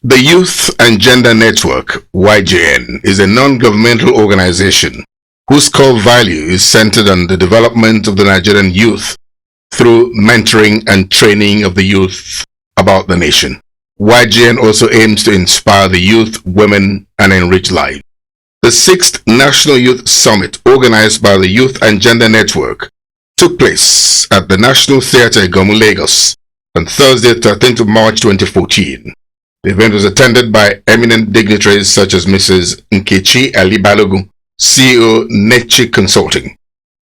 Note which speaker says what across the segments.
Speaker 1: The Youth and Gender Network, YGN, is a non-governmental organization whose core value is centered on the development of the Nigerian youth through mentoring and training of the youth about the nation. YGN also aims to inspire the youth, women, and enrich lives. The 6th National Youth Summit, organized by the Youth and Gender Network, took place at the National Theatre Igomu, Lagos on Thursday, 13th of March 2014. The event was attended by eminent dignitaries such as Mrs. Nkechi Ali Balogun, CEO Nechi Consulting,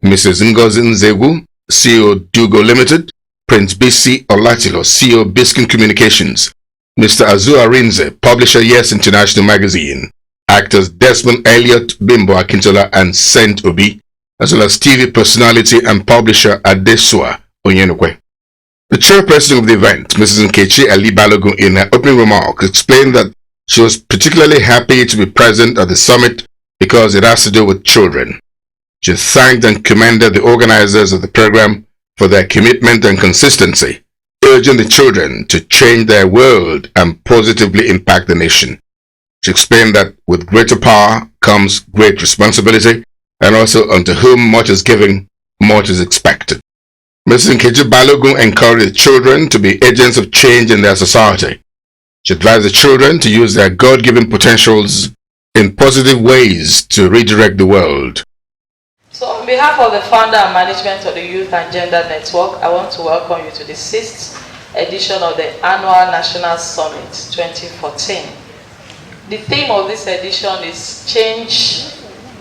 Speaker 1: Mrs. Ngozi Nzegu, CEO Dugo Limited, Prince BC Olatilo, CEO Biskin Communications, Mr. Azu Arinze, publisher Yes International Magazine, actors Desmond Elliott, Bimbo Akintola, and Saint Obi, as well as TV personality and publisher Adesua Onyenokwe. The chairperson of the event, Mrs. Nkechi Ali Balogun, in her opening remarks, explained that she was particularly happy to be present at the summit because it has to do with children. She thanked and commended the organizers of the program for their commitment and consistency, urging the children to change their world and positively impact the nation. She explained that with greater power comes great responsibility, and also unto whom much is given, much is expected. Mrs. Nkechi Balogun encouraged the children to be agents of change in their society. She advised the children to use their God-given potentials in positive ways to redirect the world.
Speaker 2: So on behalf of the founder and management of the Youth and Gender Network, I want to welcome you to the 6th edition of the Annual National Summit 2014. The theme of this edition is Change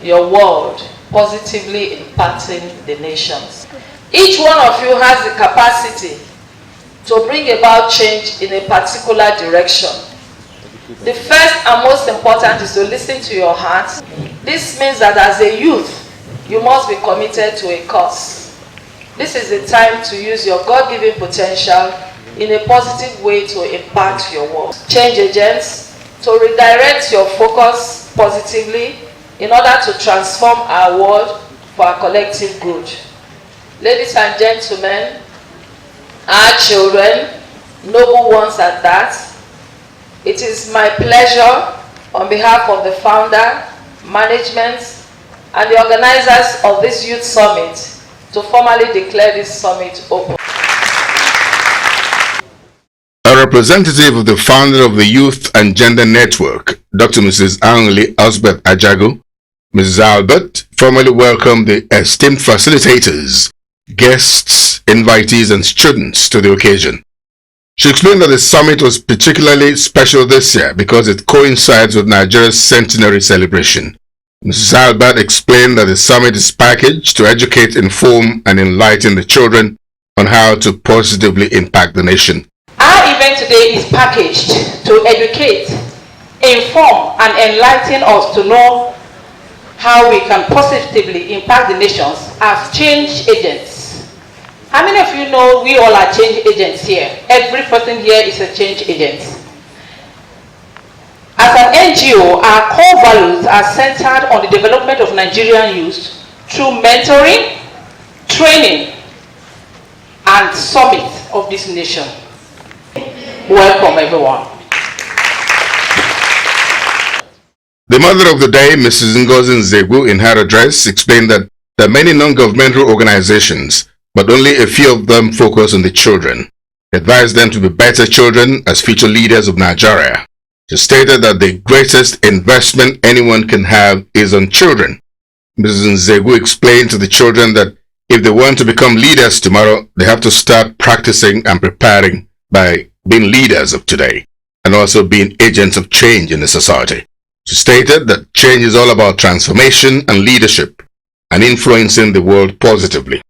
Speaker 2: Your World, Positively Impacting the Nations. Each one of you has the capacity to bring about change in a particular direction. The first and most important is to listen to your heart. This means that as a youth, you must be committed to a cause. This is the time to use your God-given potential in a positive way to impact your world. Change agents to redirect your focus positively in order to transform our world for our collective good. Ladies and gentlemen, our children, noble ones at that, it is my pleasure on behalf of the founder, management, and the organizers of this Youth Summit to formally declare this summit open.
Speaker 1: A representative of the founder of the Youth and Gender Network, Dr. Mrs. Anli Osbeth Ajago, Mrs. Albert, formally welcomed the esteemed facilitators, guests, invitees, and students to the occasion. She explained that the summit was particularly special this year because it coincides with Nigeria's centenary celebration. Mrs. Albert explained that the summit is packaged to educate, inform, and enlighten the children on how to positively impact the nation.
Speaker 2: Our event today is packaged to educate, inform, and enlighten us to know how we can positively impact the nations as change agents. How many of you know we all are change agents here? Every person here is a change agent. As an NGO, our core values are centered on the development of Nigerian youth through mentoring, training, and summit of this nation. Welcome, everyone.
Speaker 1: The mother of the day, Mrs. Ngozi Nzegu, in her address, explained that there are many non-governmental organizations, but only a few of them focus on the children. He advised them to be better children as future leaders of Nigeria. She stated that the greatest investment anyone can have is on children. Mrs. Nzegu explained to the children that if they want to become leaders tomorrow, they have to start practicing and preparing by being leaders of today and also being agents of change in the society. She stated that change is all about transformation and leadership and influencing the world positively.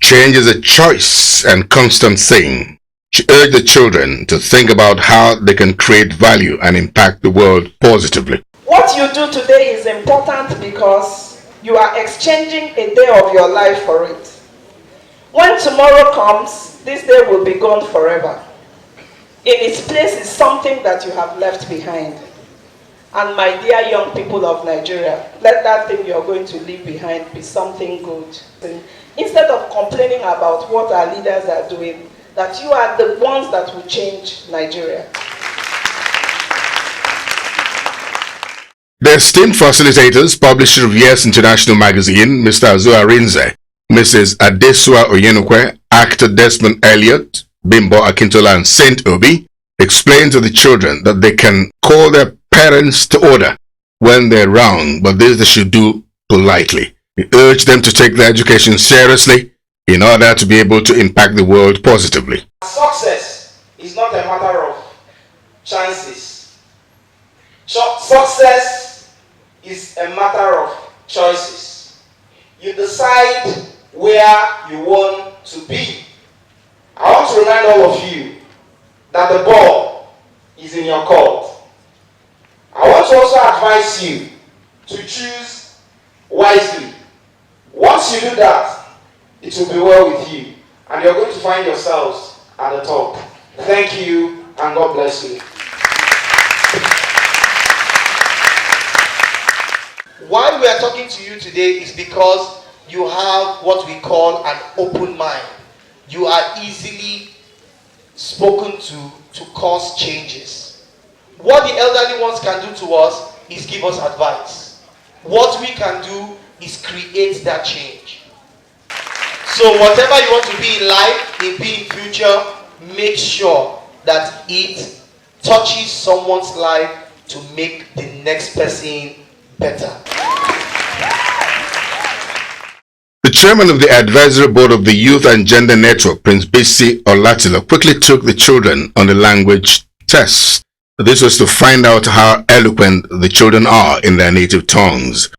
Speaker 1: Change is a choice and constant thing. She urged the children to think about how they can create value and impact the world positively.
Speaker 3: What you do today is important because you are exchanging a day of your life for it. When tomorrow comes, this day will be gone forever. In its place is something that you have left behind. And my dear young people of Nigeria, let that thing you're going to leave behind be something good. Instead of complaining about what our leaders are doing, that you are the ones that will change Nigeria.
Speaker 1: The esteemed facilitators publisher of Yes International Magazine, Mr. Azua Rinze, Mrs. Adesua Oyenukwe, actor Desmond Elliott, Bimbo Akintola, and Saint Obi, explained to the children that they can call their parents to order when they're wrong, but this they should do politely. He urged them to take their education seriously in order to be able to impact the world positively.
Speaker 4: Success is not a matter of chances. Success is a matter of choices. You decide where you want to be. I want to remind all of you that the ball is in your court. I want to also advise you to choose wisely. Once you do that, it will be well with you, and you're going to find yourselves at the top. Thank you, and God bless you. Why we are talking to you today is because you have what we call an open mind. You are easily spoken to cause changes. What the elderly ones can do to us is give us advice. What we can do is create that change. So whatever you want to be in life, in future, make sure that it touches someone's life to make the next person better.
Speaker 1: The chairman of the advisory board of the Youth and Gender Network, Prince Bisi Olatilo, quickly took the children on the language test. This was to find out how eloquent the children are in their native tongues.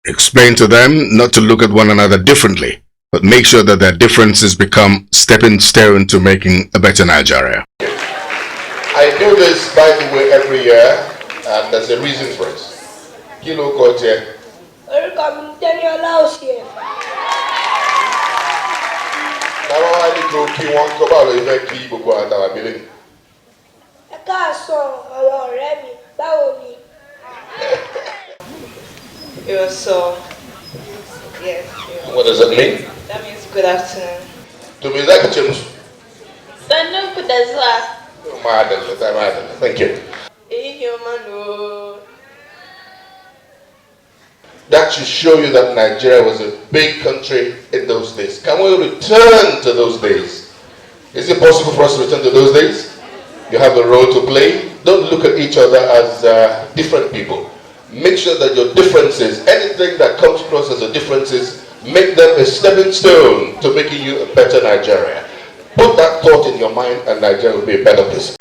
Speaker 1: Explain to them not to look at one another differently, but make sure that their differences become stepping stone to making a better Nigeria.
Speaker 5: I do this, by the way, every year, and there's a reason for it. Kilo Kote.
Speaker 6: It was so, yes.
Speaker 5: What does that mean?
Speaker 6: That means good afternoon.
Speaker 5: To me, that change. Thank you. That should show you that Nigeria was a big country in those days. Can we return to those days? Is it possible for us to return to those days? You have a role to play. Don't look at each other as different people. Make sure that your differences, anything that comes across as a differences, make them a stepping stone to making you a better Nigeria. Put that thought in your mind and Nigeria will be a better place.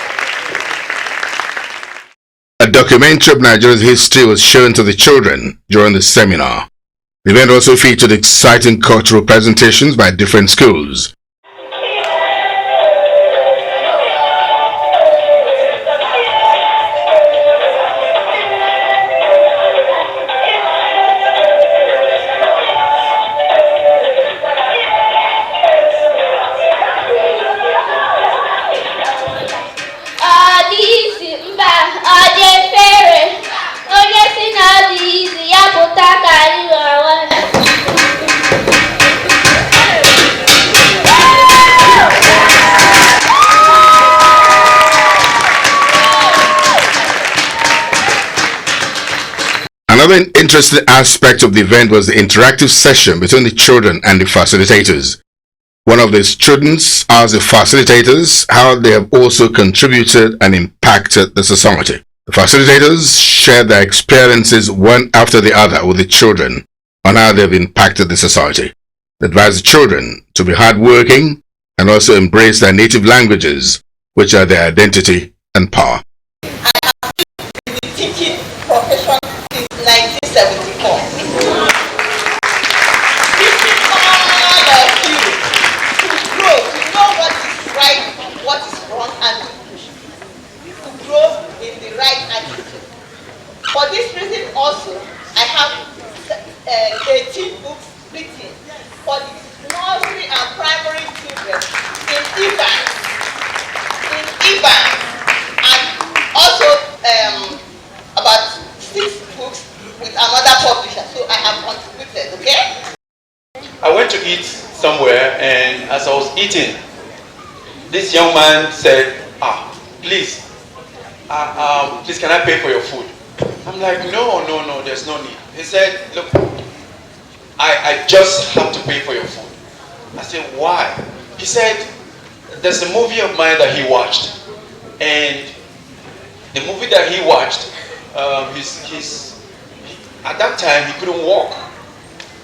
Speaker 1: A documentary of Nigeria's history was shown to the children during the seminar. The event also featured exciting cultural presentations by different schools. Another interesting aspect of the event was the interactive session between the children and the facilitators. One of the students asked the facilitators how they have also contributed and impacted the society. The facilitators shared their experiences one after the other with the children on how they have impacted the society. They advised the children to be hardworking and also embrace their native languages, which are their identity and power.
Speaker 7: Teaching profession since 1974. Teaching all of you to grow, to know what is right, what is wrong, and to grow in the right attitude. For this reason also, I have 18 books written for the nursery and primary children in Iban, and also about 6 books with another publisher. So I have contributed, okay?
Speaker 8: I went to eat somewhere, and as I was eating, this young man said, please, please can I pay for your food? I'm like, no, no, no, there's no need. He said, look, I just have to pay for your food. I said, why? He said, there's a movie of mine that he watched. And the movie that he watched, at that time he couldn't walk.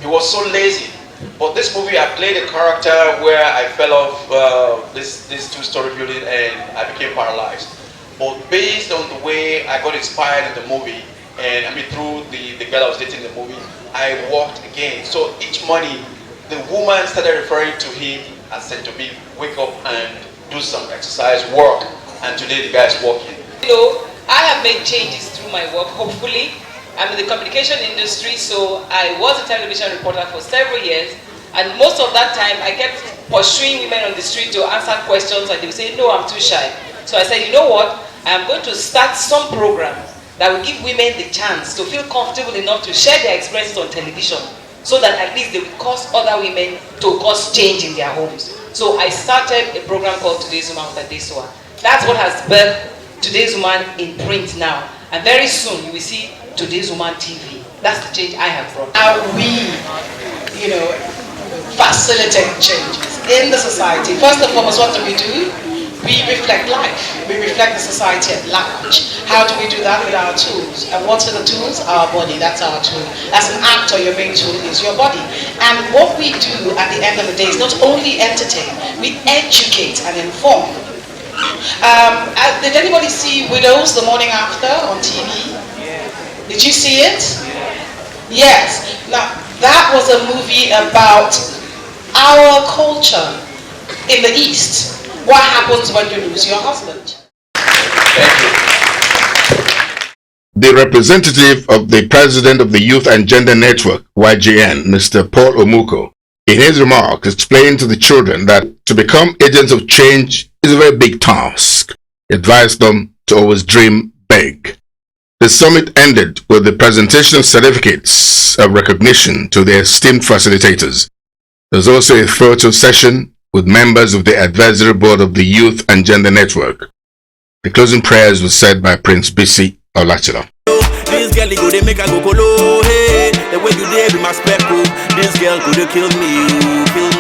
Speaker 8: He was so lazy. But this movie, I played a character where I fell off this two-story building and I became paralyzed. But based on the way I got inspired in the movie, and I mean through the girl I was dating in the movie, I walked again. So each morning, the woman started referring to him and said to me, wake up and do some exercise, work. And today the guy is walking.
Speaker 9: You know, I have made changes through my work, hopefully. I'm in the communication industry, so I was a television reporter for several years. And most of that time, I kept pursuing women on the street to answer questions, and they would say, no, I'm too shy. So I said, you know what? I'm going to start some program that will give women the chance to feel comfortable enough to share their experiences on television, so that at least they will cause other women to cause change in their homes. So I started a program called Today's Woman with Adesua. That's what has birthed Today's Woman in print now. And very soon you will see Today's Woman TV. That's the change I have brought.
Speaker 10: How we, facilitate changes in the society. First and foremost, what do? We reflect life. We reflect the society at large. How do we do that? With our tools. And what are the tools? Our body. That's our tool. As an actor, your main tool is your body. And what we do at the end of the day is not only entertain, we educate and inform. Did anybody see Widows the morning after on TV? Did you see it? Yes. Now, that was a movie about our culture in the East. What happens when you lose your husband?
Speaker 1: The representative of the president of the Youth and Gender Network, YGN, Mr. Paul Omuko, in his remarks explained to the children that to become agents of change is a very big task. He advised them to always dream big. The summit ended with the presentation of certificates of recognition to the esteemed facilitators. There was also a photo session with members of the advisory board of the Youth and Gender Network. The closing prayers were said by Prince Bisi Olachila.
Speaker 11: This girl go dey make her go colo, hey. The way you dey be my spec, this girl could kill me.